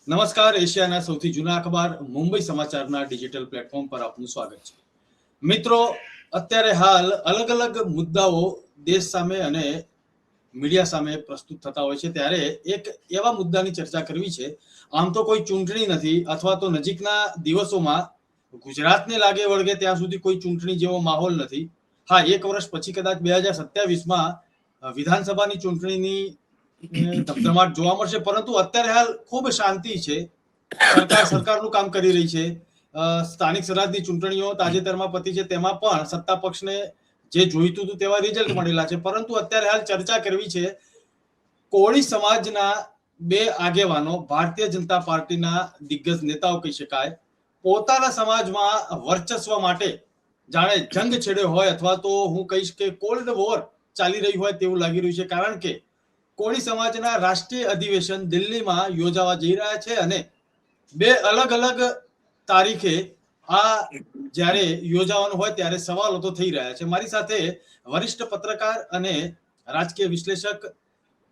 નમસ્કાર, એશિયાના સૌથી જૂના અખબાર મુંબઈ સમાચારના ડિજિટલ પ્લેટફોર્મ પર આપનું સ્વાગત છે. મિત્રો, અત્યારે હાલ અલગ અલગ મુદ્દાઓ દેશ સામે અને મીડિયા સામે પ્રસ્તુત થતા હોય છે, ત્યારે એક એવા મુદ્દાની ચર્ચા કરવી છે. આમ તો કોઈ ચૂંટણી નથી અથવા તો નજીકના દિવસોમાં ગુજરાતને લાગે વળગે ત્યાં સુધી કોઈ ચૂંટણી જેવો માહોલ નથી. હા, એક વર્ષ પછી કદાચ 2027માં વિધાનસભાની ચૂંટણીની ધમધમાટ જોવા મળશે, પરંતુ અત્યારે હાલ ખૂબ શાંતિ છે. સરકારનું કામ કરી રહી છે. સ્થાનિક સ્વરાજની ચૂંટણીઓ તાજેતરમાં પતી છે, તેમાં પણ સત્તા પક્ષને જે જોઈતું હતું તેવા રિઝલ્ટ મળેલા છે. પરંતુ અત્યારે હાલ ચર્ચા કરવી છે કોળી સમાજના બે આગેવાનો, ભારતીય જનતા પાર્ટીના દિગ્ગજ નેતાઓ કહી શકાય, પોતાના સમાજમાં વર્ચસ્વ માટે જાણે જંગ છેડ્યો હોય અથવા તો હું કહીશ કે કોલ્ડ વોર ચાલી રહી હોય તેવું લાગી રહ્યું છે. કારણ કે કોળી સમાજના રાષ્ટ્રીય અધિવેશન દિલ્હીમાં યોજાવા જઈ રહ્યા છે અને બે અલગ અલગ તારીખે આ જ્યારે યોજાવાનું હોય ત્યારે સવાલો તો થઈ રહ્યા છે. મારી સાથે વરિષ્ઠ પત્રકાર અને રાજકીય વિશ્લેષક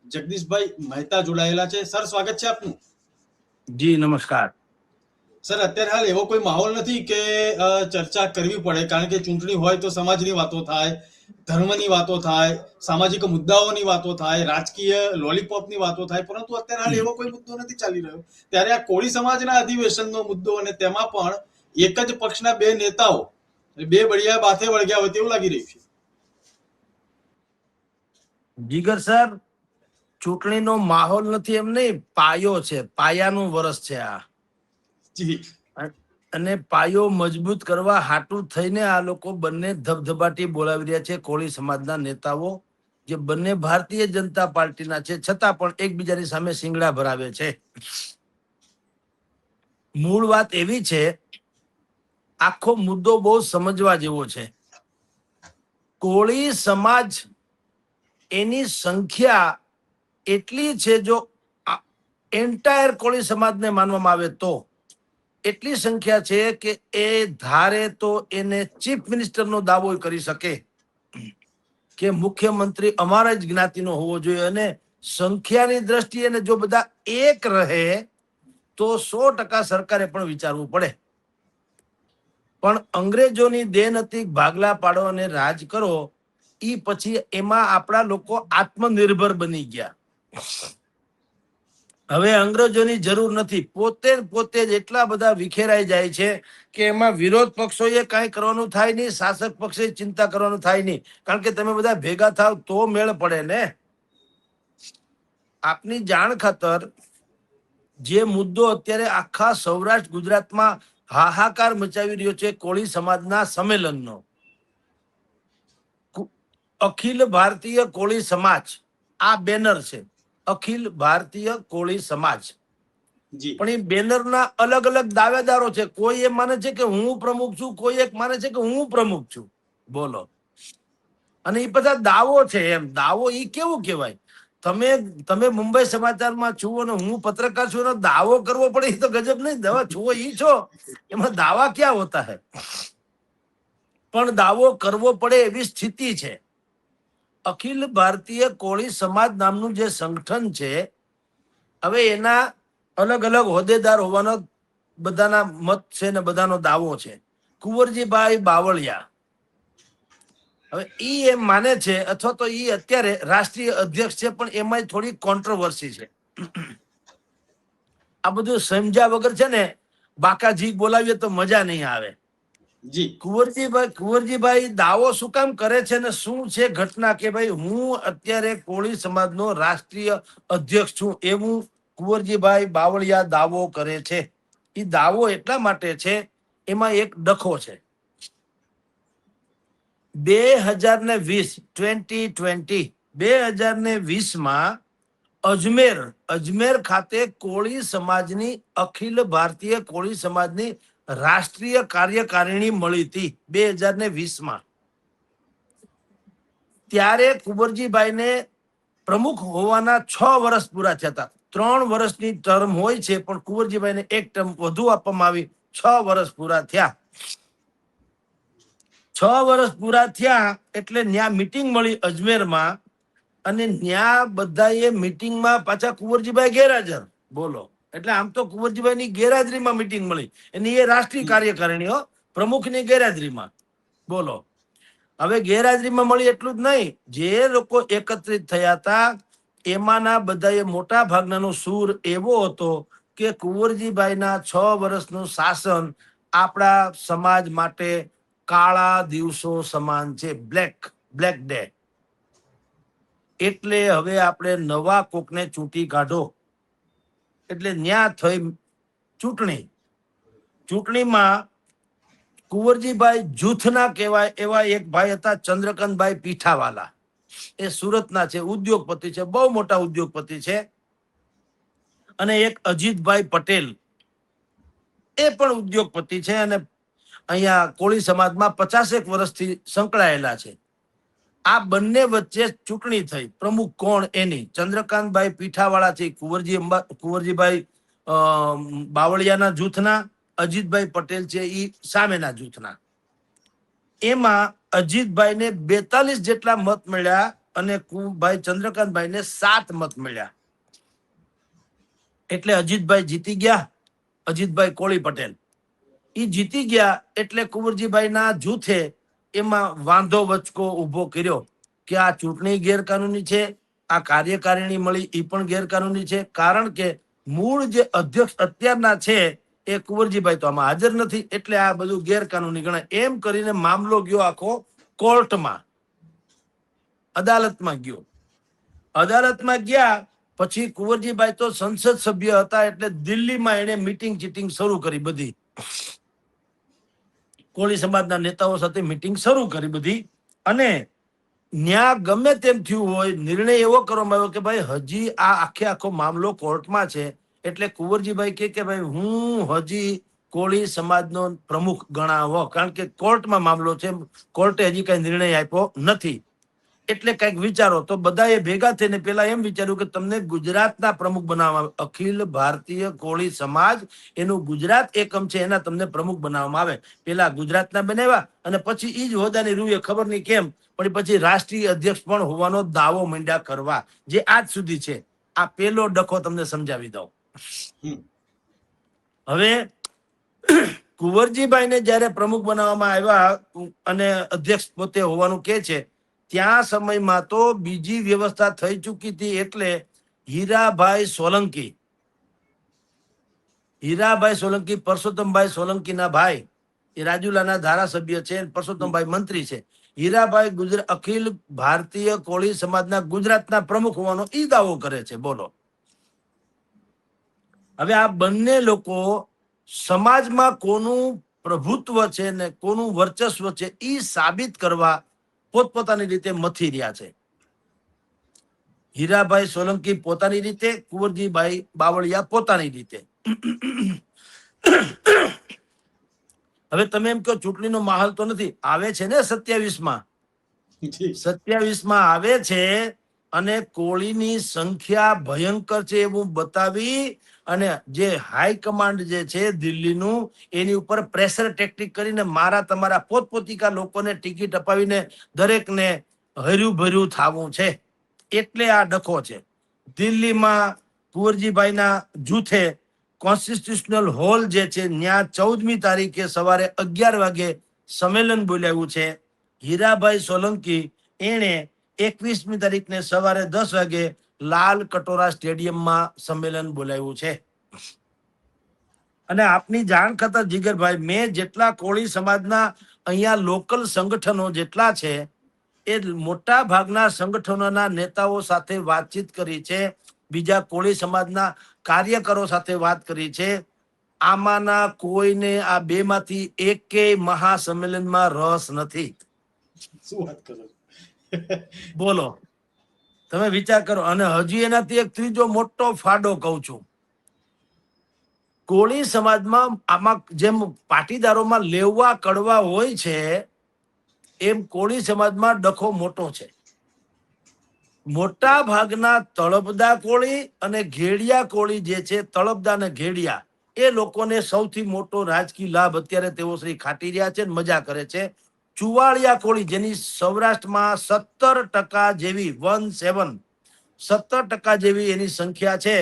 જગદીશભાઈ મહેતા જોડાયેલા છે. સર, સ્વાગત છે આપનું. જી નમસ્કાર. સર, અત્યારે હાલ એવો કોઈ માહોલ નથી કે ચર્ચા કરવી પડે, કારણ કે ચૂંટણી હોય તો સમાજની વાતો થાય, ધર્મની વાતો થાય, સામાજિક મુદ્દાઓની વાતો થાય, રાજકીય લોલીપોપની વાતો થાય, પરંતુ અત્યારે હાલ એવો કોઈ મુદ્દો નથી ચાલી રહ્યો. ત્યારે આ કોળી સમાજના અધિવેશનનો મુદ્દો અને તેમાં પણ એક જ પક્ષના બે નેતાઓ, બે બળિયા બાથે વળગ્યા હોય તેવું લાગી રહ્યું છે. જીગર સર, ચૂંટણીનો માહોલ નથી એમ નહીં, પાયો છે, પાયાનું વર્ષ છે આ. જી. અને પાયો મજબૂત કરવા હાટું થઈને આ લોકો બંને ધબધબાટી બોલાવી રહ્યા છે. કોળી સમાજના નેતાઓ જે બંને ભારતીય જનતા પાર્ટીના છે, છતાં પણ એકબીજાની સામે શિંગડા ભરાવે છે. મૂળ વાત એવી છે, આખો મુદ્દો બહુ સમજવા જેવો છે. કોળી સમાજ એની સંખ્યા એટલી છે, જો એન્ટાયર કોળી સમાજને માનવામાં આવે તો એટલી સંખ્યા છે કે એ ધારે તો એને ચીફ મિનિસ્ટરનો દાવો કરી શકે કે મુખ્યમંત્રી અમારા જ જ્ઞાતિનો હોવો જોઈએ. અને સંખ્યાની દ્રષ્ટિએ જો બધા એક રહે તો 100% સરકારે પણ વિચારવું પડે. પણ અંગ્રેજોની દેન હતી ભાગલા પાડો અને રાજ કરો, ઈ પછી એમાં આપણા લોકો આત્મનિર્ભર બની ગયા. હવે અંગ્રેજોની જરૂર નથી, પોતે જ એટલા બધા વિખેરાઈ જાય છે કે એમાં વિરોધ પક્ષોએ કાંઈ કરવાનું થાય નહીં, શાસક પક્ષે ચિંતા કરવાનું થાય નહીં, કારણ કે તમે બધા ભેગા થાવ તો મેળ પડે ને. આપની જાણ ખાતર જે મુદ્દો અત્યારે આખા સૌરાષ્ટ્ર ગુજરાતમાં હાહાકાર મચાવી રહ્યો છે, કોળી સમાજના સંમેલનનો, અખિલ ભારતીય કોળી સમાજ, આ બેનર છે, અખિલ ભારતીય કોળી સમાજ. પણ એ બેનરના અલગ અલગ દાવેદારો છે. કોઈ એમ માને છે કે હું પ્રમુખ છું, કોઈ એક માને છે કે હું પ્રમુખ છું. બોલો. અને એ બધા દાવો છે. એમ દાવો એ કેવું કહેવાય? તમે મુંબઈ સમાચારમાં છો અને હું પત્રકાર છું, એનો દાવો કરવો પડે, એ તો ગજબ નહીં. દવા છો ઈ છો, એમાં દાવા ક્યાં હોતા હે? પણ દાવો કરવો પડે એવી સ્થિતિ છે. અખિલ ભારતીય કોળી સમાજ નામનું જે સંગઠન છે, હવે એના અલગ અલગ હોદ્દેદાર હોવાનો બધાના મત છે ને બધાનો દાવો છે. કુંવરજીભાઈ બાવળિયા, હવે ઈ એમ માને છે, અથવા તો ઈ અત્યારે રાષ્ટ્રીય અધ્યક્ષ છે, પણ એમાં થોડી કોન્ટ્રોવર્સી છે. આ બધું સમજ્યા વગર છે ને બાકાજી બોલાવીએ તો મજા નહીં આવે. કુંવરજીભાઈ દાવો શું કામ કરે છે ને શું છે ઘટના કે ભાઈ હું અત્યારે કોળી સમાજનો રાષ્ટ્રીય અધ્યક્ષ છું, એવું કુંવરજીભાઈ બાવળિયા દાવો કરે છે. એ દાવો એટલા માટે છે, એમાં એક ડખો છે. 2020માં અજમેર ખાતે કોળી સમાજની, અખિલ ભારતીય કોળી સમાજની રાષ્ટ્રીય કાર્યકારિણી મળી હતી 2020માં. ત્યારે કુંવરજીભાઈને પ્રમુખ હોવાના 6 વર્ષ પૂરા થયા હતા. 3 વર્ષની ટર્મ હોય છે, પણ કુંવરજીભાઈને એક ટર્મ વધુ આપવામાં આવી. 6 વર્ષ પૂરા થયા. 6 વર્ષ પૂરા થયા એટલે ન્યા મીટિંગ મળી અજમેરમાં, અને ન્યા બધાએ મીટિંગમાં પાછા કુંવરજીભાઈ ગેરહાજર. બોલો. એટલે આમ તો કુંવરજીભાઈની ગેરહાજરીમાં મીટિંગ મળી, એની એ રાષ્ટ્રીય કાર્યકારિણીઓ પ્રમુખની ગેરહાજરીમાં. બોલો, હવે ગેરહાજરીમાં મળી એટલું જ નહીં, જે લોકો એકત્રિત થયા હતા એમાંના બધાએ મોટા ભાગનાનો સૂર એવો હતો કે કુંવરજીભાઈના 6 વર્ષનું શાસન આપણા સમાજ માટે કાળા દિવસો સમાન છે, બ્લેક ડે. એટલે હવે આપણે નવા કોકને ચૂંટી કાઢો. એટલે ન્યા થઈ ચૂંટણીમાં કુંવરજીભાઈ જૂથના કહેવાય એવા એક ભાઈ હતા, ચંદ્રકાંતભાઈ પીઠાવાલા. એ સુરતના છે, ઉદ્યોગપતિ છે, બહુ મોટા ઉદ્યોગપતિ છે. અને એક અજીતભાઈ પટેલ, એ પણ ઉદ્યોગપતિ છે અને અહીંયા કોળી સમાજમાં 50 વર્ષથી સંકળાયેલા છે. આ બંને વચ્ચે ચૂંટણી થઈ. પ્રમુખ કોણ એની? ચંદ્રકાંતભાઈ પીઠાવાળા છે કુંવરજીભાઈ બાવળિયાના જૂથના, અજીતભાઈ પટેલ છે એ સામેના જૂથના. એમાં અજીતભાઈને 42 જેટલા મત મળ્યા અને ભાઈ ચંદ્રકાંતભાઈને 7 મત મળ્યા. એટલે અજીતભાઈ જીતી ગયા. અજીતભાઈ કોળી પટેલ એ જીતી ગયા. એટલે કુંવરજીભાઈના જૂથે એમાં વાંધો વચકો ઉભો કર્યો કે આ ચૂંટણી ગેરકાનૂની છે, આ કાર્યકારિણી મળી એ પણ ગેરકાનૂની છે. કારણ કે મૂળ જે અધ્યક્ષ અત્યારના છે એ કુંવરજીભાઈ તો આમાં હાજર નથી, એટલે આ બધું ગેરકાનૂની ગણાય. એમ કરીને મામલો ગયો આખો કોર્ટમાં, અદાલતમાં ગયો. અદાલતમાં ગયા પછી કુંવરજીભાઈ તો સંસદ સભ્ય હતા, એટલે દિલ્હીમાં એને મીટિંગ ચીટિંગ શરૂ કરી બધી. કોળી સમાજના નેતાઓ સાથે મીટિંગ શરૂ કરી બધી. અને ન્યા ગમે તેમ થયું હોય, નિર્ણય એવો કરવામાં આવ્યો કે ભાઈ હજી આ આખો મામલો કોર્ટમાં છે. એટલે કુંવરજીભાઈ કે ભાઈ હું હજી કોળી સમાજનો પ્રમુખ ગણાવો, કારણ કે કોર્ટમાં મામલો છે, કોર્ટે હજી કઈ નિર્ણય આપ્યો નથી. એટલે કઈક વિચારો. તો બધાએ ભેગા થઈને પેલા એમ વિચાર્યું કે તમને ગુજરાતના પ્રમુખ બનાવવામાં આવે. અખિલ ભારતીય કોળી સમાજ એનું ગુજરાત એકમ છે, એના તમને પ્રમુખ બનાવવામાં આવે. પેલા ગુજરાતના બનાવ્યા અને પછી ઈ જ હોદ્દાની રૂએ ખબર નહીં કેમ પણ પછી રાષ્ટ્રીય અધ્યક્ષ પણ હોવાનો દાવો માંડ્યા કરવા, જે આજ સુધી છે. આ પેલો ડખો તમને સમજાવી દઉં. હવે કુંવરજીભાઈને જયારે પ્રમુખ બનાવવામાં આવ્યા અને અધ્યક્ષ પોતે હોવાનું કે છે, ત્યાં સમયમાં તો બીજી વ્યવસ્થા થઈ ચૂકી હતી. એટલે હીરાભાઈ સોલંકી પરસોત્તમભાઈ સોલંકીના ભાઈ, એ રાજુલાના ધારાસભ્ય છે, પરસોત્તમભાઈ મંત્રી છે. હીરાભાઈ અખિલ ભારતીય કોળી સમાજના ગુજરાતના પ્રમુખ હોવાનો ઈ દાવો કરે છે. બોલો, હવે આ બંને લોકો સમાજમાં કોનું પ્રભુત્વ છે ને કોનું વર્ચસ્વ છે ઈ સાબિત કરવા પોતપોતાની રીતે મથી રહ્યા છે. હીરાભાઈ સોલંકી પોતાની રીતે, કુંવરજીભાઈ બાવળિયા પોતાની રીતે. હવે તમે એમ કહો ચૂંટણીનો માહોલ તો નથી, આવે છે ને 27માં આવે છે. અને કોળીની સંખ્યા ભયંકર છે એવું બતાવી અને જે હાઈકમાન્ડ જે છે દિલ્હીનું, એની ઉપર પ્રેશર ટેક્ટિક કરીને મારા તમારા પોતપોતિકા લોકોને ટિકિટ અપાવીને દરેકને હર્યું ભર્યું થવું છે. એટલે આ ડખો છે. દિલ્હીમાં કુંવરજીભાઈના જૂથે કોન્સ્ટિટ્યુશનલ હોલ જે છે ત્યાં 14મી તારીખે સવારે 11 વાગે સંમેલન બોલાવ્યું છે. હીરાભાઈ સોલંકી એને 21મી તારીખને સવારે 10 વાગે લાલ કટોરા સ્ટેડિયમમાં સંમેલન બોલાવ્યું છે. અને આપની જાણ ખાતર જીગરભાઈ, મેં જેટલા કોળી સમાજના અહીંયા લોકલ સંગઠનો જેટલા છે એ મોટા ભાગના સંગઠનોના નેતાઓ સાથે વાતચીત કરી છે, બીજા કોળી સમાજના કાર્યકરો સાથે વાત કરી છે. આમાંના કોઈને આ બેમાંથી એકેય મહાસંમેલનમાં રસ નથી. શું વાત કરો? બોલો, તમે વિચાર કરો. અને હજી એનાથી એક ત્રીજો મોટો ફાડો કહું છું. કોળી સમાજમાં આમાં જેમ પાટીદારોમાં લેવા કડવા હોય છે, એમ કોળી સમાજમાં ડખો મોટો છે. મોટા ભાગના તળપદા કોળી અને ઘેડિયા કોળી જે છે, તળપદા અને ઘેડિયા, એ લોકોને સૌથી મોટો રાજકીય લાભ અત્યારે તેઓ શ્રી ખાટી રહ્યા છે, મજા કરે છે. ચુવાળિયા કોળી જેની સૌરાષ્ટ્રમાં 17% જેવી 17% જેવી એની સંખ્યા છે,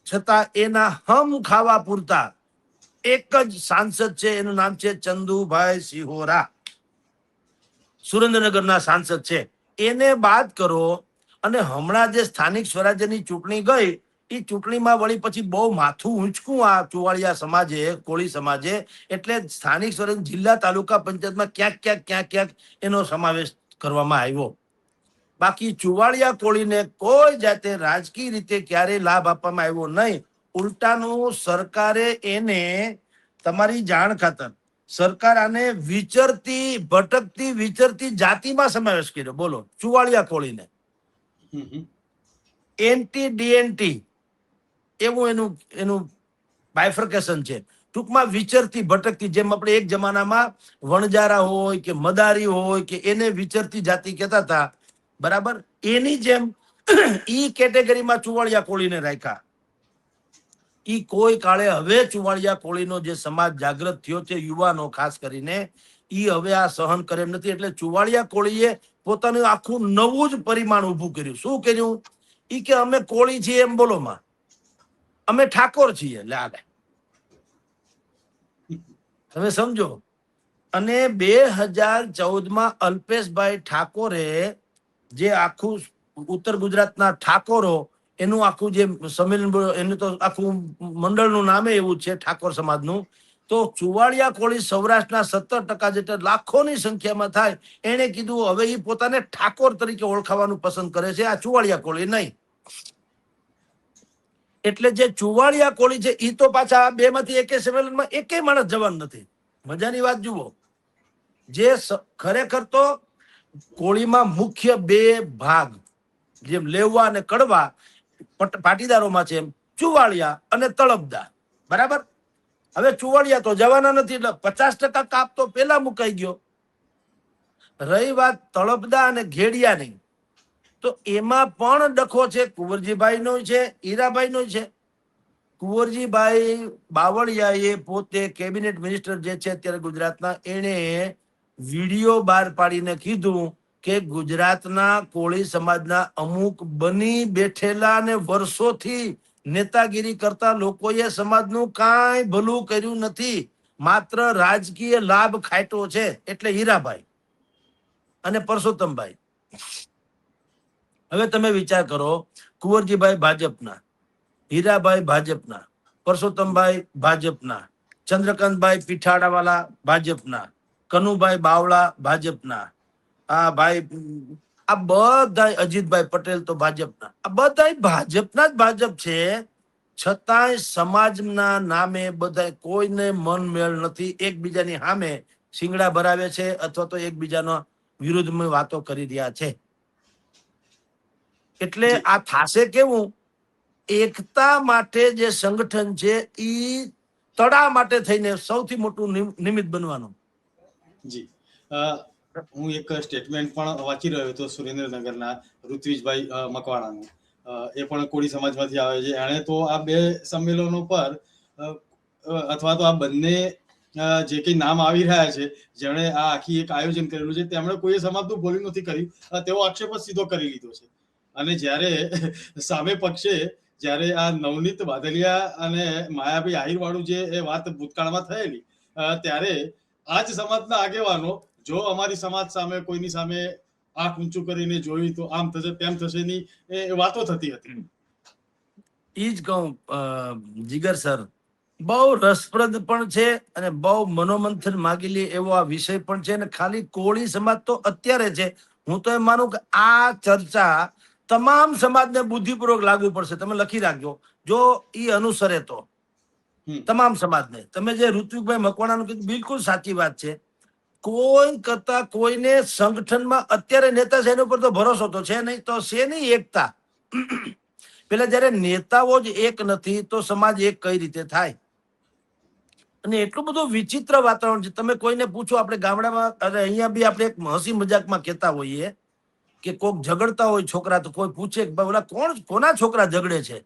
છતાં એના હમ ખાવા પૂરતા એક જ સાંસદ છે, એનું નામ છે ચંદુભાઈ સિહોરા, સુરેન્દ્રનગરના સાંસદ છે. એને બાદ કરો અને હમણાં જે સ્થાનિક સ્વરાજ્યની ચૂંટણી ગઈ એ ચૂંટણીમાં વળી પછી બહુ માથું ઊંચકું આ ચુવાડિયા સમાજે, કોળી સમાજે, એટલે સ્થાનિક સ્વરાજ જિલ્લા તાલુકા પંચાયતમાં ક્યાંક એનો સમાવેશ કરવામાં આવ્યો. બાકી ચુવાડિયા કોળીને કોઈ જાતે રાજકીય રીતે ક્યારેય લાભ આપવામાં આવ્યો નહીં. ઉલટાનું સરકારે એને, તમારી જાણ ખાતર, સરકાર આને ભટકતી વિચરતી જાતિમાં સમાવેશ કર્યો. બોલો, ચુવાડિયા કોળીને એનટી ડીએનટી એવું એનું બાયફર્કેશન છે. ટૂંકમાં વિચરતી ભટકતી, જેમ આપણે એક જમાનામાં વણજારા હોય કે મદારી હોય કે એને વિચરતી જાતિ કહેતા હતા, બરાબર, એની જેમ ઈ કેટેગરીમાં ચુવાડિયા કોળીને રાખ્યા. ઈ કોઈ કાળે હવે ચુવાડિયા કોળીનો જે સમાજ જાગૃત થયો છે, યુવાનો ખાસ કરીને, ઈ હવે આ સહન કરે એમ નથી. એટલે ચુવાડિયા કોળીએ પોતાનું આખું નવું જ પરિમાણ ઉભું કર્યું. શું કર્યું? ઈ કે અમે કોળી છીએ એમ બોલો માં, અમે ઠાકોર છીએ. લે, તમે સમજો. અને 2014માં અલ્પેશભાઈ ઠાકોરે જે આખું ઉત્તર ગુજરાતના ઠાકોરો એનું આખું જે સંમેલન, એનું તો આખું મંડળનું નામે એવું છે ઠાકોર સમાજનું. તો ચુવાડિયા કોળી સૌરાષ્ટ્રના 17% જેટલા લાખોની સંખ્યામાં થાય. એને કીધું હવે એ પોતાને ઠાકોર તરીકે ઓળખાવાનું પસંદ કરે છે, આ ચુવાડિયા કોળી નહીં. એટલે જે ચુવાડિયા કોળી છે એ તો પાછા બે માંથી એકે સંમેલનમાં એકે માણસ જવાન નથી. મજાની વાત જુઓ, જે ખરેખર તો કોળીમાં મુખ્ય બે ભાગ, જેમ લેવા અને કડવા પાટીદારોમાં છે, એમ ચુવાડિયા અને તળપદા, બરાબર. હવે ચુવાડિયા તો જવાના નથી, એટલે 50% કાપ તો પેલા મુકાઈ ગયો. રહી વાત તળપદા અને ઘેડિયાની, તો એમાં પણ ડખો છે. કુંવરજીભાઈ નો છે, હીરાભાઈ નો છે. કુંવરજીભાઈ બાવળિયાએ પોતે કેબિનેટ મિનિસ્ટર જે છે અત્યારે ગુજરાતના, એને વિડીયો બહાર પાડીને કીધું કે ગુજરાતના કોળી સમાજના અમુક બની બેઠેલા ને વર્ષોથી નેતાગીરી કરતા લોકોએ સમાજનું કાંઈ ભલું કર્યું નથી, માત્ર રાજકીય લાભ ખાટ્યો છે. એટલે હીરાભાઈ અને પરસોત્તમભાઈ. હવે તમે વિચાર કરો, કુંવરજીભાઈ ભાજપના, હીરાભાઈ ભાજપના, પરસોત્તમભાઈ ભાજપના, ચંદ્રકાંતભાઈ પીઠાડાવાલા ભાજપના, કનુભાઈ બાવળા ભાજપના, આ ભાઈ, આ બધા, અજીતભાઈ પટેલ તો ભાજપના, આ બધા ભાજપના જ ભાજપ છે. છતાંય સમાજના નામે બધા કોઈને મન મેળ નથી, એકબીજાની સામે શિંગડા ભરાવે છે અથવા તો એકબીજાના વિરુદ્ધમાં વાતો કરી રહ્યા છે. એટલે આ થાશે કેવું? એકતા માટે જે સંગઠન છે ઈ તડા માટે થઈને સૌથી મોટું નિમિત્ત બનવાનું. જી, હું એક સ્ટેટમેન્ટ પણ વાંચી રહ્યો હતો સુરેન્દ્રનગરના ઋત્વિજભાઈ મકવાણાનું. એ પણ કોળી સમાજમાંથી આવે છે. એણે તો આ બે સંમેલનો પર અથવા તો આ બંને જે કંઈ નામ આવી રહ્યા છે, જેણે આ આખી એક આયોજન કરેલું છે, તેમણે કોઈ સમાજનું બોલી નથી કર્યું, તેવો આક્ષેપ જ સીધો કરી લીધો છે. અને જ્યારે સામે પક્ષે જ્યારે આ નવનીત બાદલિયા અને માયાભાઈ આહિર વાળું જે એ વાત ભૂતકાળમાં થયેલી, ત્યારે આ જ સમાજના આગેવાનો જો અમારી સમાજ સામે કોઈની સામે આંખ ઊંચું કરીને જોઈ તો આમ થશે તેમ થશે ની એ વાતો થતી હતી. ઈ જ કહું જીગર સર, બહુ રસપ્રદ પણ છે અને બહુ મનોમંથન માગી લે એવો આ વિષય પણ છે. અને ખાલી કોળી સમાજ તો અત્યારે છે, હું તો એમ માનું કે આ ચર્ચા તમામ સમાજને બુદ્ધિપૂર્વક લાગુ પડશે. તમે લખી રાખજો, જો ઈ અનુસરે તો તમામ સમાજને. તમે જે ઋત્વિકભાઈ મકવાણાનું કીધું બિલકુલ સાચી વાત છે. કોઈ કરતા કોઈને સંગઠનમાં અત્યારે નેતા છે એના ઉપર તો ભરોસો તો છે નહીં, તો છે નહીં એકતા. પેલા જયારે નેતાઓ જ એક નથી તો સમાજ એક કઈ રીતે થાય? અને એટલું બધું વિચિત્ર વાતાવરણ છે. તમે કોઈને પૂછો, આપણે ગામડામાં, અરે અહીંયા બી આપણે એક હસી મજાકમાં કહેતા હોઈએ કે કોક ઝઘડતા હોય છોકરા, તો કોઈ પૂછે કે ભાઈ ઓલા કોના છોકરા ઝઘડે છે?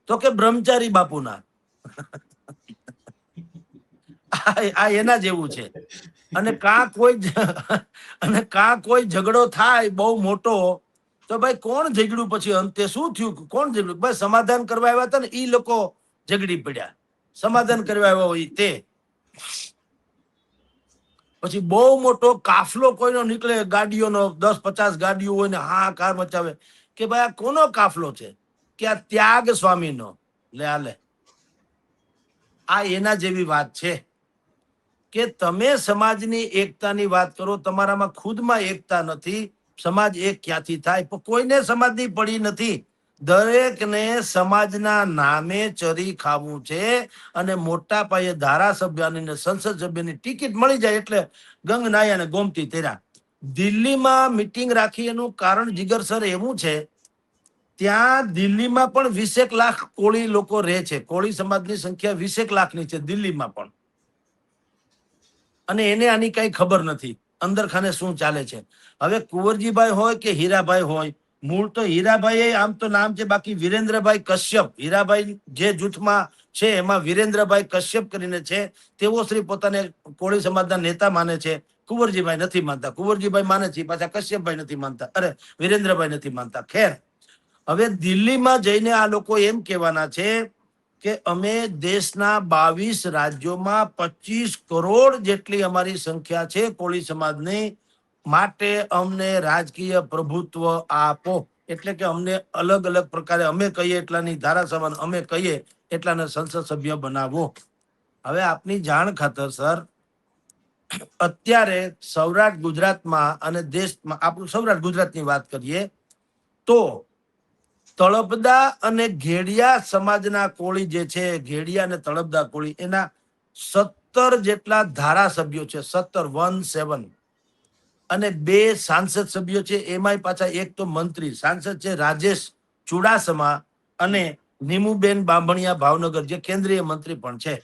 તો કે બ્રહ્મચારી બાપુના. આ એના જેવું છે. અને કાં કોઈ ઝઘડો થાય બહુ મોટો, તો ભાઈ કોણ ઝઘડ્યું? પછી અંતે શું થયું? કોણ ઝઘડ્યું? ભાઈ સમાધાન કરવા આવ્યા હતા ને એ લોકો ઝઘડી પડ્યા. સમાધાન કરવા આવ્યા હોય તે પછી બહુ મોટો કાફલો કોઈનો નીકળે, ગાડીઓનો 10-50 ગાડીઓ હોય ને હા કાર મચાવે કે ભાઈ આ કોનો કાફલો છે? કે આ ત્યાગ સ્વામીનો. લે આલે, આ એના જેવી વાત છે કે તમે સમાજની એકતાની વાત કરો, તમારામાં ખુદમાં એકતા નથી. સમાજ એક ક્યાંથી થાય? પણ કોઈને સમાજની પડી નથી. દરેકને સમાજના નામે ચરી ખાવું છે અને મોટા પાયે ધારાસભ્યની ને સંસદ સભ્યની ટિકિટ મળી જાય એટલે ગંગ નાયા ને ગોમતી તેરા. દિલ્હીમાં મિટિંગ રાખી એનું કારણ જીગર સર એવું છે, ત્યાં દિલ્હીમાં પણ 20 લાખ કોળી લોકો રહે છે. કોળી સમાજની સંખ્યા 20 લાખની છે દિલ્હીમાં પણ, અને એને આની કઈ ખબર નથી અંદરખાને શું ચાલે છે. હવે કુંવરજીભાઈ હોય કે હીરાભાઈ હોય, મૂળ તો હીરાભાઈ આમ તો નામ છે, બાકી વિરેન્દ્રભાઈ કશ્યપ, હીરાભાઈ જે જૂથમાં છે એમાં વિરેન્દ્રભાઈ કશ્યપ કરીને છે. તેઓ શ્રી પોતાને કોળી સમાજના નેતા માને છે. કુંવરજીભાઈ નથી માનતા. કુંવરજીભાઈ માને છે પાછા કશ્યપભાઈ નથી માનતા, અરે વિરેન્દ્રભાઈ નથી માનતા. ખેર, હવે દિલ્હીમાં જઈને આ લોકો એમ કહેવાના છે કે અમે દેશના 22 રાજ્યોમાં 25 કરોડ જેટલી અમારી સંખ્યા છે કોળી સમાજની, માટે અમને રાજકીય પ્રભુત્વ આપો. એટલે કે અમને અલગ અલગ પ્રકારે અમે કહીએ એટલાની ધારાસભા, અમે કહીએ એટલાના સંસદ સભ્ય બનાવો. હવે આપની જાણ ખાતર સર, અત્યારે સૌરાષ્ટ્ર ગુજરાતમાં અને દેશમાં, આપણું સૌરાષ્ટ્ર ગુજરાતની વાત કરીએ તો તળપદા અને ઘેડિયા સમાજના કોળી જે છે, ઘેડિયા અને તળપદા કોળી, એના 17 જેટલા ધારાસભ્યો છે. 17 અને 2 સાંસદ સભ્યો છે. એમાંય પાછા એક તો મંત્રી સાંસદ છે રાજેશ ચુડાસમા અને નીમુબેન બાંભણિયા ભાવનગર, જે કેન્દ્રીય મંત્રી પણ છે.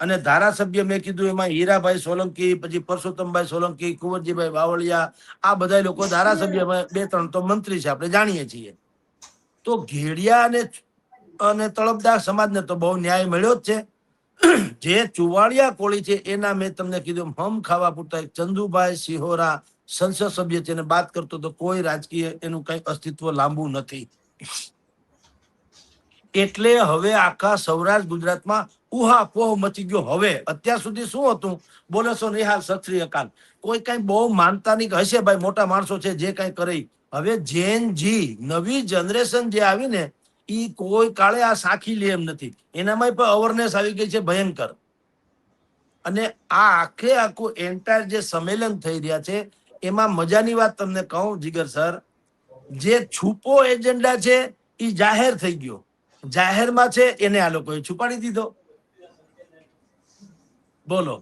અને ધારાસભ્ય મેં કીધું એમાં હીરાભાઈ સોલંકી, પછી પરસોત્તમભાઈ સોલંકી, કુંવરજીભાઈ બાવળિયા, આ બધા લોકો ધારાસભ્ય, 2-3 તો મંત્રી છે, આપણે જાણીએ છીએ. તો ઘેડિયા અને તળપદા સમાજને તો બહુ ન્યાય મળ્યો જ છે. જે ચુવાડિયા કોળી છે એના મેં તમને કીધું હમ ખાવા પૂરતા ચંદુભાઈ સિહોરા સંસદ સભ્ય છે, એને બાદ કરતો તો કોઈ રાજકીય એનું કઈ અસ્તિત્વ લાંબુ નથી. એટલે હવે આખા સૌરાષ્ટ્ર ગુજરાતમાં ઉહાપોહ મચી ગયો. હવે અત્યાર સુધી શું હતું? બોલો છો નિહાલ, સત શ્રી અકાલ, કોઈ કઈ બહુ માનતા નહીં, હશે ભાઈ મોટા માણસો છે જે કઈ કરે. હવે જેન જી નવી જનરેશન જે આવી ને, ઈ કોઈ કાળે આ સાખી લે એમ નથી. એનામાં પણ અવેરનેસ આવી ગઈ છે ભયંકર. અને આ આખું એન્ટાયર જે સંમેલન થઈ રહ્યા છે એમાં મજાની વાત તમને કહું જીગર સર, જે છુપો એજન્ડા છે એ જાહેર થઈ ગયો. જાહેરમાં છે એને આ લોકોએ છુપાડી દીધો. બોલો,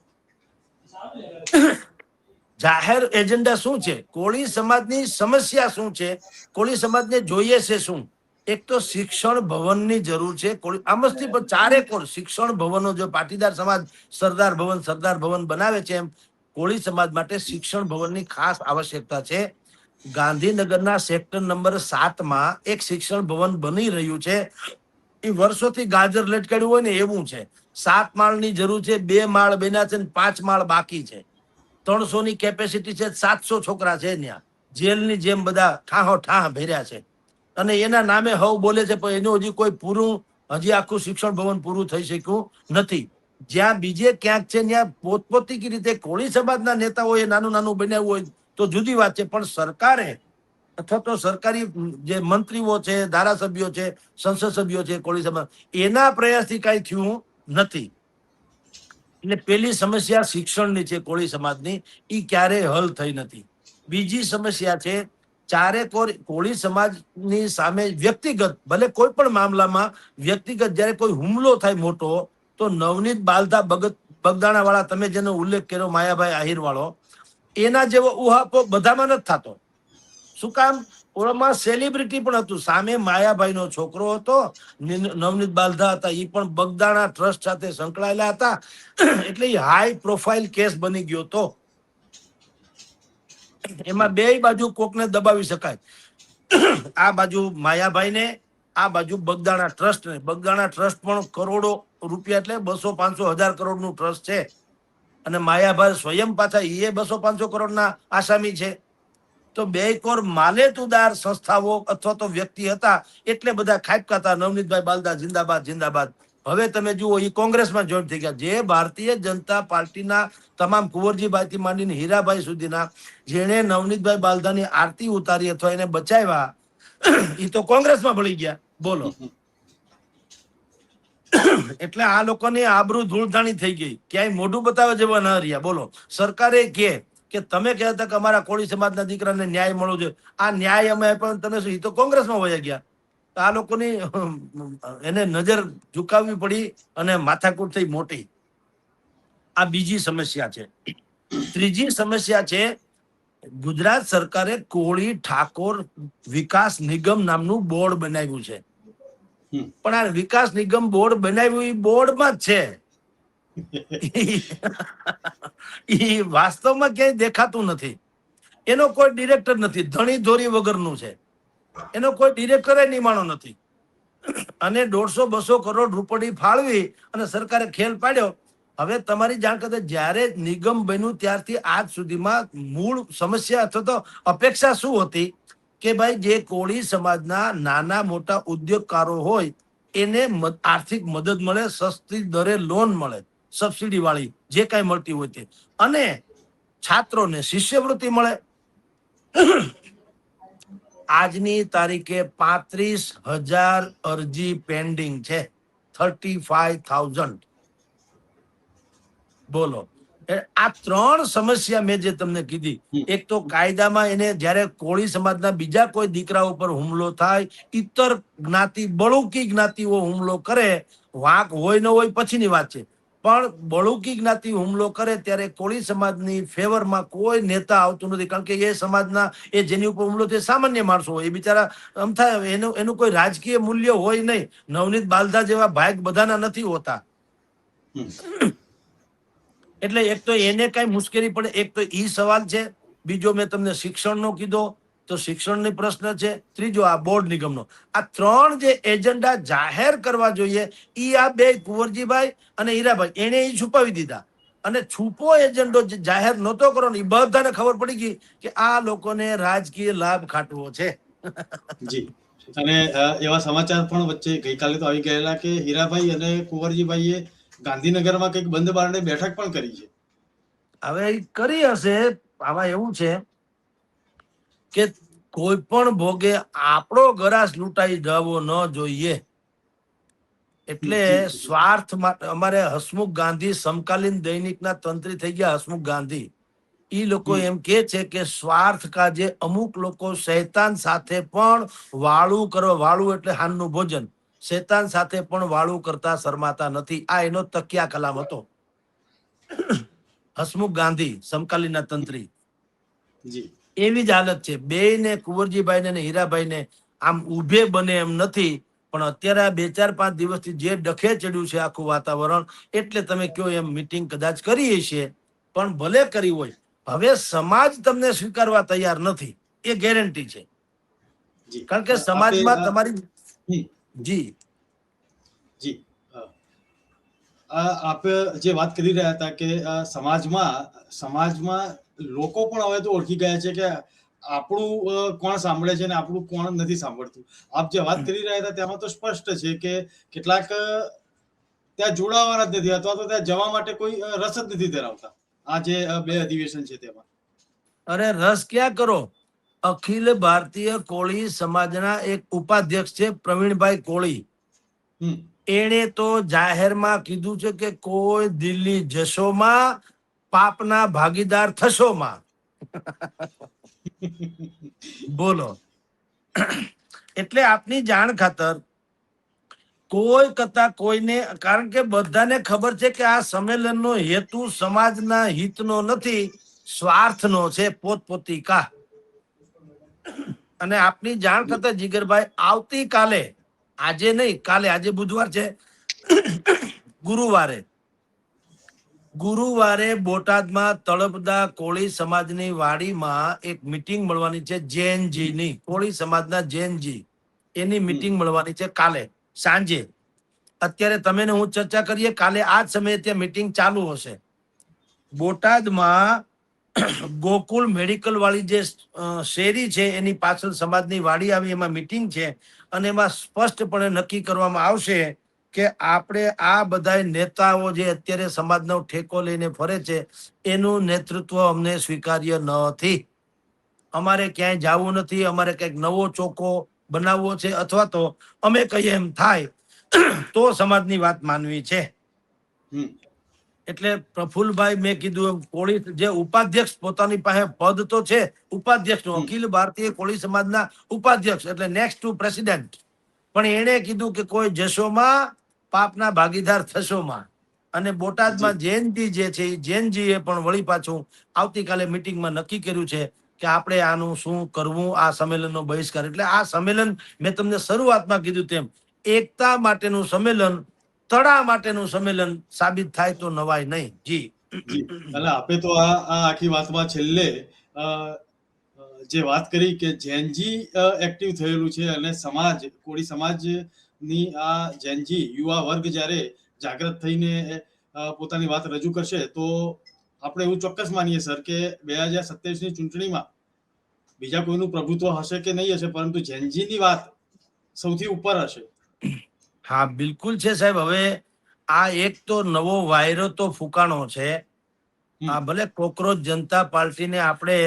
જાહેર એજન્ડા શું છે? કોળી સમાજની સમસ્યા શું છે? કોળી સમાજને જોઈએ છે શું? એક તો શિક્ષણ ભવનની જરૂર છે. આમસ્તી પણ 4 કોણ શિક્ષણ ભવનો, જો પાટીદાર સમાજ સરદાર ભવન બનાવે છે, એમ કોળી સમાજ માટે શિક્ષણ ભવનની ખાસ આવશ્યકતા છે. ગાંધીનગરના સેક્ટર નંબર 7માં એક શિક્ષણ ભવન બની રહ્યું છે. એ વર્ષોથી ગાજર લટકાડ્યું હોય ને એવું છે. 7 માળની જરૂર છે, 2 માળ બન્યા છે, 5 માળ બાકી છે. 300 ની કેપેસિટી છે, 700 છોકરા છે ત્યાં. જેલની જેમ બધા ઠાહો ઠાહ ભર્યા છે. અને એના નામે હવ બોલે છે, પણ એનું હજી કોઈ પૂરું, હજી આખું શિક્ષણ ભવન પૂરું થઈ શક્યું નથી. જ્યાં બીજે ક્યાંક છે ત્યાં પોતપોતી રીતે કોળી સમાજના નેતાઓએ નાનું નાનું બનાવ્યું હોય તો જુદી વાત છે, પણ સરકારે અથવા તો સરકારી જે મંત્રીઓ છે, ધારાસભ્યો છે, સંસદ સભ્યો છે કોળી સમાજ, એના પ્રયાસથી કઈ થયું નથી. એટલે પેલી સમસ્યા શિક્ષણની છે કોળી સમાજની, એ ક્યારેય હલ થઈ નથી. બીજી સમસ્યા છે, 4 કોળી સમાજની સામે વ્યક્તિગત, ભલે કોઈ પણ મામલામાં વ્યક્તિગત જયારે કોઈ હુમલો થાય મોટો, તો નવનીત બાલધા બગદાણા વાળા, તમે જેનો ઉલ્લેખ કર્યો માયાભાઈ આહિર વાળો, એના જેવો ઉહાપો બધામાં નથી થતો. શું કામ? ઓળમાં સેલિબ્રિટી પણ હતું. સામે માયાભાઈ નો છોકરો હતો, નવનીત બાલધા હતા, એ પણ બગદાણા ટ્રસ્ટ સાથે સંકળાયેલા હતા. એટલે હાઈ પ્રોફાઇલ કેસ બની ગયો તો એમાં 2 બાજુ કોકને દબાવી શકાય. આ બાજુ માયાભાઈ ને, આ બાજુ બગદાણા ટ્રસ્ટ ને. બગદાણા ટ્રસ્ટ પણ કરોડો રૂપિયા, એટલે 200-500 હજાર કરોડનું ટ્રસ્ટ છે. અને માયાભાઈ સ્વયં પાછા એ 200-500 કરોડના આસામી છે. તો બે કોર માલેતુદાર સંસ્થાઓ અથવા તો વ્યક્તિ હતા એટલે બધા ખાપકા હતા, નવનીતભાઈ બાલદા જિંદાબાદ જિંદાબાદ. હવે તમે જુઓ એ કોંગ્રેસમાં જોઈન થઈ ગયા. જે ભારતીય જનતા પાર્ટીના તમામ કુંવરજીભાઈથી માંડીને હીરાભાઈ સુધીના જેણે નવનીતભાઈ બાલદાની આરતી ઉતારી અથવા એને બચાવ્યા એ તો કોંગ્રેસમાં ભળી ગયા. બોલો. એટલે આ લોકોની આબરૂ ધૂળધાણી થઈ ગઈ, ક્યાંય મોઢું બતાવવા જેવા ન રહ્યા. બોલો. સરકારે કે તમે કહેતા કે અમારા કોળી સમાજના દીકરાને ન્યાય મળવો જોઈએ, આ ન્યાય અમે પણ તમે શું, એ તો કોંગ્રેસમાં વયા ગયા. આ લોકોની એને નજર ઝુકાવવી પડી અને માથાકૂટ થઈ મોટી. આ બીજી સમસ્યા છે. ત્રીજી સમસ્યા છે, ગુજરાત સરકારે કોળી ઠાકોર વિકાસ નિગમ નામનું બોર્ડ બનાવ્યું છે. પણ આ વિકાસ નિગમ બોર્ડ બનાવ્યું એ બોર્ડમાં જ છે, એ વાસ્તવમાં ક્યાંય દેખાતું નથી. એનો કોઈ ડિરેક્ટર નથી, ધણી ધોરી વગરનું છે. એનો કોઈ ડિરેક્ટર નિમાણો નથી. અને 150-200 કરોડ રૂપિયા ફાળવી અને સરકારે ખેલ પાડ્યો. હવે તમારી જાણ કરતા જયારે નિગમ બન્યું ત્યારથી આજ સુધીમાં મૂળ સમસ્યા અથવા તો અપેક્ષા શું હતી કે ભાઈ જે કોળી સમાજના નાના મોટા ઉદ્યોગકારો હોય એને આર્થિક મદદ મળે, સસ્તી દરે લોન મળે, સબસિડી વાળી જે કાંઈ મળતી હોય તે, અને છાત્રોને શિષ્યવૃત્તિ મળે. આજની તારીખે 35,000 અરજી પેન્ડિંગ છે. 35,000. બોલો. આ ત્રણ સમસ્યા મેં જે તમને કીધી, એક તો કાયદામાં એને જયારે કોળી સમાજના બીજા કોઈ દીકરા ઉપર હુમલો થાય, ઇતર જ્ઞાતિ બળુકી જ્ઞાતિઓ હુમલો કરે, વાંક હોય ન હોય પછીની વાત છે, પણ બળુકી જ્ઞાતિ હુમલો કરે ત્યારે કોળી સમાજની ફેવરમાં કોઈ નેતા આવતું નથી. કારણ કે એ સમાજના એ જેની ઉપર હુમલો થયો સામાન્ય માણસો હોય, એ બિચારા અમથા એનું કોઈ રાજકીય મૂલ્ય હોય નહીં. નવનીત બાલદા જેવા ભાગ બધાના નથી હોતા. એટલે એક તો એને કઈ મુશ્કેલી પડે, એક તો ઈ સવાલ છે. બીજો મેં તમને શિક્ષણનો કીધો તો શિક્ષણની પ્રશ્ન છે. ત્રીજો આ બોર્ડ નિગમનો. આ ત્રણ જે એજન્ડા જાહેર કરવા જોઈએ ઈ આ બે કુંવરજીભાઈ અને હીરાભાઈ એને ઈ છુપાવી દીધા. અને છૂપો એજન્ડો જાહેર નહોતો કરો ને એ બધાને ખબર પડી ગઈ કે આ લોકોને રાજકીય લાભ ખાટવો છે. જી. અને એવા સમાચાર પણ વચ્ચે ગઈકાલે તો આવી ગયેલા કે હીરાભાઈ અને કુંવરજીભાઈએ ગાંધીનગરમાં કંઈક બંધ બારણે બેઠક પણ કરી છે. હવે કરી હશે. આમાં એવું છે કે કોઈ પણ ભોગે આપણો ગરાસ લૂંટાઈ જવો ન જોઈએ. એટલે સ્વાર્થ માટે અમારે હસમુખ ગાંધી સમકાલીન દૈનિકના તંત્રી થઈ ગયા. હસમુખ ગાંધી ઈ લોકો એમ કે છે કે સ્વાર્થ કાજે અમુક લોકો શૈતાન સાથે પણ વાળું કરવા, વાળું એટલે હાનનું ભોજન, શૈતાન સાથે પણ વાળું કરતા શરમાતા નથી. આ એનો તકિયા કલામ હતો. હસમુખ ગાંધી સમકાલીનના તંત્રી. એવી જ હાલત છે. બે ને કુંવરજીભાઈ ને હીરાભાઈ ને આમ ઉભે બને એમ નથી. પણ અત્યારે 2-4-5 દિવસથી જે ડખે ચડ્યું છે આખું વાતાવરણ, એટલે તમે કહો એમ મીટિંગ કદાચ કરી હશે, પણ ભલે કરી હોય, હવે સમાજ તમને સ્વીકારવા તૈયાર નથી, એ ગેરંટી છે. કારણ કે સમાજમાં તમારી જી આપ જે વાત કરી રહ્યા હતા કે સમાજમાં લોકો પણ હવે તો ઓળખી ગયા છે કે આપણું કોણ સાંભળે છે અને આપણું કોણ નથી સાંભળતું. આપ જે વાત કરી રહ્યા હતા તેમાં તો સ્પષ્ટ છે કે કેટલાક ત્યાં જોડાવાના જ નથી અથવા તો ત્યાં જવા માટે કોઈ રસ જ નથી ધરાવતા. આ જે બે અધિવેશન છે તેમાં અરે રસ ક્યાં કરો. અખિલ ભારતીય કોળી સમાજના એક ઉપાધ્યક્ષ છે પ્રવીણભાઈ કોળી. એને તો જાહેરમાં કીધું છે કે કોઈ દિલ્હી જશોમાં, પાપના ભાગીદાર થશોમાં. બોલો. એટલે આપની જાણ ખાતર કોઈ કરતા કોઈને, કારણ કે બધાને ખબર છે કે આ સંમેલનનો હેતુ સમાજના હિતનો નથી, સ્વાર્થનો છે, પોતપોતી કા. અને આપની જાણ કરતા જીગરભાઈ આવતીકાલે, આજે નહીં કાલે, આજે બુધવાર છે, ગુરુવારે બોટાદમાં તળપદા કોળી સમાજની વાડીમાં એક મીટિંગ મળવાની છે. જૈનજી ની, કોળી સમાજના જૈનજી, એની મીટિંગ મળવાની છે કાલે સાંજે. અત્યારે તમે ને હું ચર્ચા કરીએ, કાલે આ જ સમયે ત્યાં મીટિંગ ચાલુ હશે. બોટાદમાં ગોકુળ મેડિકલ વાળી જે શેરી છે એની પાછળ સમાજની વાડી આવી, એમાં મીટિંગ છે અને એમાં સ્પષ્ટપણે નક્કી કરવામાં આવશે કે આપણે આ બધા નેતાઓ જે અત્યારે સમાજનો ઠેકો લઈને ફરે છે એનું નેતૃત્વ અમને સ્વીકાર્ય નથી. અમારે ક્યાંય જવું નથી, અમારે કંઈક નવો ચોખ્ખો બનાવવો છે, અથવા તો અમે કહીએ એમ થાય તો સમાજની વાત માનવી છે. એટલે પ્રફુલભાઈ, મેં કીધું એમ, કોળી જે ઉપાધ્યક્ષ પોતાની પાસે પદ તો છે ઉપાધ્યક્ષ નું, અખિલ ભારતીય કોળી સમાજના ઉપાધ્યક્ષ એટલે નેક્સ્ટ ટુ પ્રેસિડેન્ટ, પણ એણે કીધું કે કોઈ જશોમાં પાપના ભાગીદાર થશોમાં. અને બોટાદમાં જૈનજી જે છે એ જૈનજીએ પણ વળી પાછું આવતીકાલે મીટિંગમાં નક્કી કર્યું છે કે આપણે આનું શું કરવું, આ સંમેલનનો બહિષ્કાર. એટલે આ સંમેલન, મેં તમને શરૂઆતમાં કીધું તેમ, એકતા માટેનું સંમેલન, તળા માટેનું સંમેલન સાબિત થાય તો નવાય નહીં. જી એટલે આપે તો આ આખી વાતમાં છેલ્લે જે વાત કરી કે જૈનજી એક્ટિવ થયેલું છે અને સમાજ, કોળી સમાજની આ જૈનજી યુવા વર્ગ જ્યારે જાગૃત થઈને પોતાની વાત રજૂ કરશે તો આપણે એવું ચોક્કસ માનીએ સર કે 2027ની ચૂંટણીમાં બીજા કોઈનું પ્રભુત્વ હશે કે નહીં હશે, પરંતુ જૈનજીની વાત સૌથી ઉપર હશે. હા, બિલકુલ છે સાહેબ. હવે આ એક તો નવો વાયરો તો ફૂંકાણો છે. આ ભલે કોકરોચ જનતા પાર્ટીને આપણે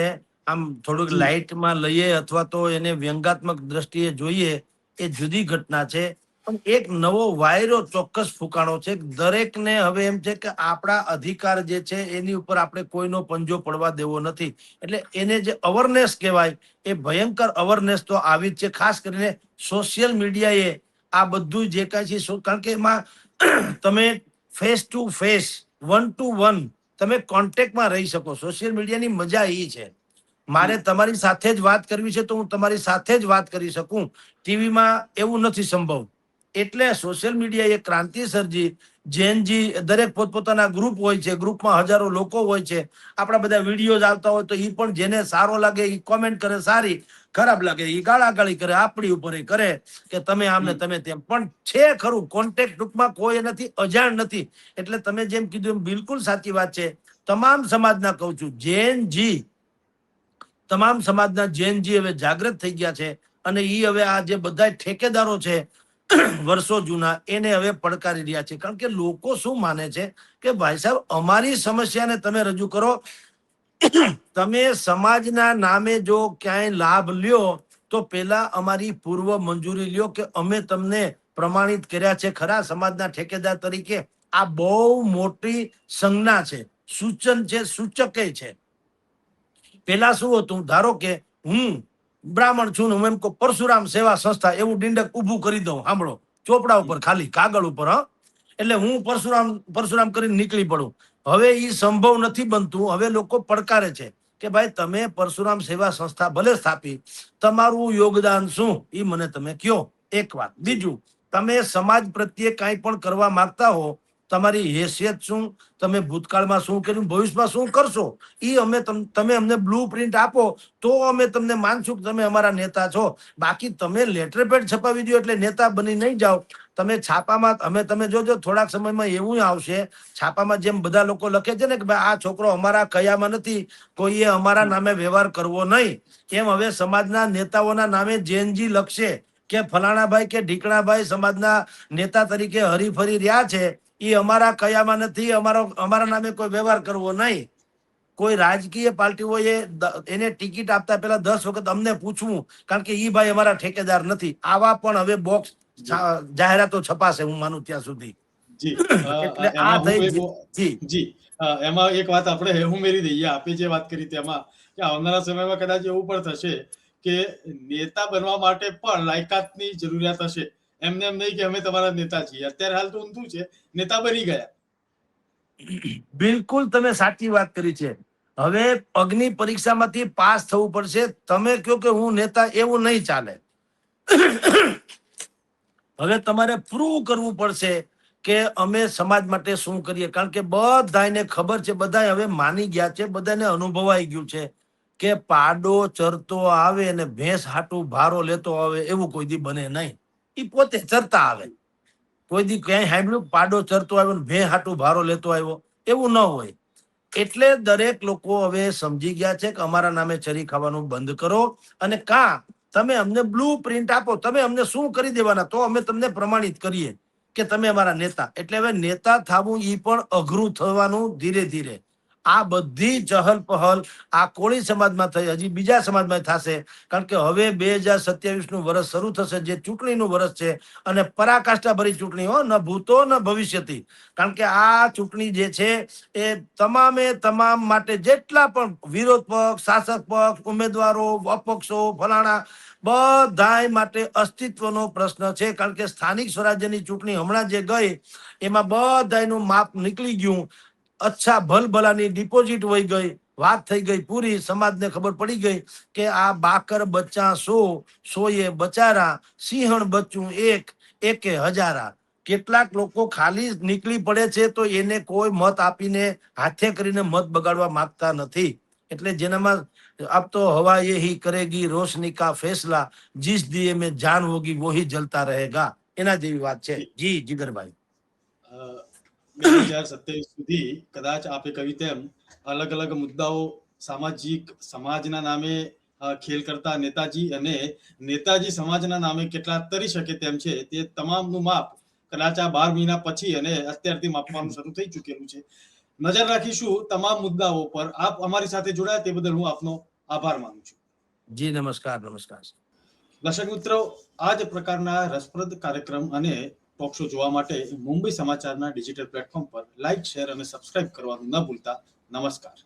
આમ થોડુંક લાઇટમાં લઈએ અથવા તો એને વ્યંગાત્મક દ્રષ્ટિએ જોઈએ, એ જુદી ઘટના છે, પણ એક નવો વાયરો ચોક્કસ ફૂંકાણો છે. દરેકને હવે એમ છે કે આપણા અધિકાર જે છે એની ઉપર આપણે કોઈનો પંજો પડવા દેવો નથી. એટલે એને જે અવેરનેસ કહેવાય એ ભયંકર અવેરનેસ તો આવી જ છે. ખાસ કરીને સોશિયલ મીડિયાએ આ બધું જે કાંઈ છે, કારણ કે એમાં તમે ફેસ ટુ ફેસ, 1 to 1 તમે કોન્ટેક્ટમાં રહી શકો. સોશિયલ મીડિયાની મજા એ છે, મારે તમારી સાથે જ વાત કરવી છે તો હું તમારી સાથે જ વાત કરી શકું. ટીવીમાં એવું નથી સંભવ. એટલે સોશિયલ મીડિયા એ ક્રાંતિ સર્જી. જૈનજી દરેક પોતપોતાના ગ્રુપ હોય છે, ગ્રુપમાં હજારો લોકો હોય છે. આપણા બધા વિડીયોઝ આવતા હોય તો એ પણ જેને સારો લાગે એ કોમેન્ટ કરે સારી, ખરાબ લાગે એ ગાળાગાળી કરે, આપણી ઉપર એ કરે કે તમે આમને તમે તેમ. પણ છે ખરું કોન્ટેક્ટ, ટૂંકમાં કોઈ નથી, અજાણ નથી. એટલે તમે જેમ કીધું એમ બિલકુલ સાચી વાત છે. તમામ સમાજના કહું છું, જૈનજી, તમામ સમાજના જૈનજી હવે જાગૃત થઈ ગયા છે અને એ હવે આ જે બધા ઠેકેદારો છે વર્ષો જૂના, એને હવે પડકારી રહ્યા છે. કારણ કે લોકો શું માને છે કે ભાઈ સાહેબ, અમારી સમસ્યાને તમે રજૂ કરો, તમે સમાજના નામે જો ક્યાંય લાભ લ્યો તો પેલા અમારી પૂર્વ મંજૂરી લ્યો કે અમે તમને પ્રમાણિત કર્યા છે ખરા સમાજના ઠેકેદાર તરીકે. આ બહુ મોટી સંજ્ઞા છે, સૂચન છે, સૂચકે છે. પેલા શું હતું, ધારો કે હું બ્રાહ્મણ છું ને હું એમ કહું પરશુરામ સેવા સંસ્થા, એવું ડીંડક ઊભું કરી દઉં, સાંભળો, ચોપડા ઉપર, ખાલી કાગળ ઉપર, એટલે હું પરશુરામ કરીને નીકળી પડું. હવે એ સંભવ નથી બનતું. હવે લોકો પડકારે છે કે ભાઈ તમે પરશુરામ સેવા સંસ્થા ભલે સ્થાપી, તમારું યોગદાન શું એ મને તમે કયો. એક વાત. બીજું, તમે સમાજ પ્રત્યે કાંઈ પણ કરવા માંગતા હો, તમારી હેસિયત શું, તમે ભૂતકાળમાં શું કર્યું, ભવિષ્યમાં શું કરશો, એ અમે તમે અમને બ્લુ પ્રિન્ટ આપો તો અમે તમને માનશું કે તમે અમારા નેતા છો. બાકી તમે લેટર પેડ છપાવી દો એટલે નેતા બની નહીં જાઓ. તમે છાપામાં તમે જોજો થોડાક સમયમાં એવું આવશે, છાપામાં જેમ બધા લોકો લખે છે ને કે ભાઈ આ છોકરો અમારા કયામાં નથી, કોઈએ અમારા નામે વ્યવહાર કરવો નહીં, એમ હવે સમાજના નેતાઓના નામે જૈનજી લખશે કે ફલાણાભાઈ કે ઢીકણાભાઈ સમાજના નેતા તરીકે હરીફરી રહ્યા છે, એ અમારા કયામાં નથી, અમારા નામે કોઈ વ્યવહાર કરવો નહીં. કોઈ રાજકીય પાર્ટીઓએ એને ટિકિટ આપતા પહેલા 10 વખત અમને પૂછવું, કારણ કે ઈ ભાઈ અમારા ઠેકેદાર નથી. આવા પણ હવે બોક્સ જાહેરાતો છપાશે, હું માનું ત્યાં સુધી. એટલે આ જી એમાં એક વાત આપણે ઉમેરી દઈએ, આપે જે વાત કરી તેમાં કે આવનારા સમયમાં કદાચ એવું પણ થશે કે નેતા બનવા માટે પણ લાયકાતની જરૂરિયાત હશે. એમને એમ નહીં કે અમે તમારા નેતા છીએ. અત્યારે હાલ તો ઊંધું છે, નેતા બની ગયા. બિલકુલ તમે સાચી વાત કરી છે. હવે અગ્નિ પરીક્ષામાંથી પાસ થવું પડશે. તમે કહો કે હું નેતા, એવું નહીં ચાલે. હવે તમારે પ્રૂવ કરવું પડશે કે અમે સમાજ માટે શું કરીએ. કારણ કે બધાને ખબર છે, બધા હવે માની ગયા છે, બધાને અનુભવાઈ ગયું છે કે પાડો ચરતો આવે અને ભેંસ હાટું ભારો લેતો આવે એવું કોઈ દી બને નહીં. એ પોતે ચરતા આવે. કોઈ દી ક્યાંય સાંભળ્યું પાડો ચરતો આવ્યો ને ભેં હાટું ભારો લેતો આવ્યો? એવું ન હોય. એટલે દરેક લોકો હવે સમજી ગયા છે કે અમારા નામે ચરી ખાવાનું બંધ કરો, અને તમે અમને બ્લુ પ્રિન્ટ આપો, તમે અમને શું કરી દેવાના, તો અમે તમને પ્રમાણિત કરીએ કે તમે અમારા નેતા. એટલે હવે નેતા થવું એ પણ અઘરું થવાનું ધીરે ધીરે. આ બધી ચહલ પહલ આ કોળી સમાજમાં થઈ, હજી બીજા સમાજમાં થશે, કારણ કે હવે 2027 નું વર્ષ શરૂ થશે, જે ચૂંટણીનું વર્ષ છે, અને પરાકાષ્ઠા ભરી ચૂંટણી હો, ન ભૂતો ન ભવિષ્યથી. કારણ કે આ ચૂંટણી જે છે એ તમામ માટે જેટલા પણ વિરોધ પક્ષ, શાસક પક્ષ, ઉમેદવારો, અપક્ષો, ફલાણા બધાય માટે અસ્તિત્વનો પ્રશ્ન છે. કારણ કે સ્થાનિક સ્વરાજ્યની ચૂંટણી હમણાં જે ગઈ એમાં બધાયનું માપ નીકળી ગયું. અચ્છા ભલભલાની ડિપોઝિટ વહી ગઈ, વાત થઈ ગઈ પૂરી. સમાજને ખબર પડી ગઈ કે આ બાકર બચ્ચા 100 બચારા, સિંહણ બચ્ચું એકે હજારા. કેટલાક લોકો ખાલી નીકળી પડે છે તો એને કોઈ મત આપીને હાથે કરીને મત બગાડવા માંગતા નથી. એટલે જેનામાં अब तो हवा ये ही करेगी रोशनी का फैसला, जिस दिए में जान होगी वो ही जलता रहेगा. એના જેવી વાત છે. જી જીગરભાઈ, 2027 સુધી કદાચ આપે કહ્યું તેમ અલગ અલગ મુદ્દાઓ સામાજિક સમાજના નામે ખેલ કરતા નેતાજી અને નેતાજી સમાજના નામે કેટલા તરી શકે તેમ છે, તે તમામનું માપ કદાચ આ 12 મહિના પછી અને અત્યારથી માપવાનું શરૂ થઈ ચૂકેલું છે. નજર રાખીશું તમામ મુદ્દાઓ પર. આપ અમારી સાથે જોડાયા તે બદલ હું આપનો આભાર માનું છું. જી નમસ્કાર. દર્શક મિત્રો, આ જ પ્રકારના રસપ્રદ કાર્યક્રમ અને ટોક શો જોવા માટે મુંબઈ સમાચારના ડિજિટલ પ્લેટફોર્મ પર લાઇક, શેર અને સબસ્ક્રાઇબ કરવાનું ન ભૂલતા. નમસ્કાર.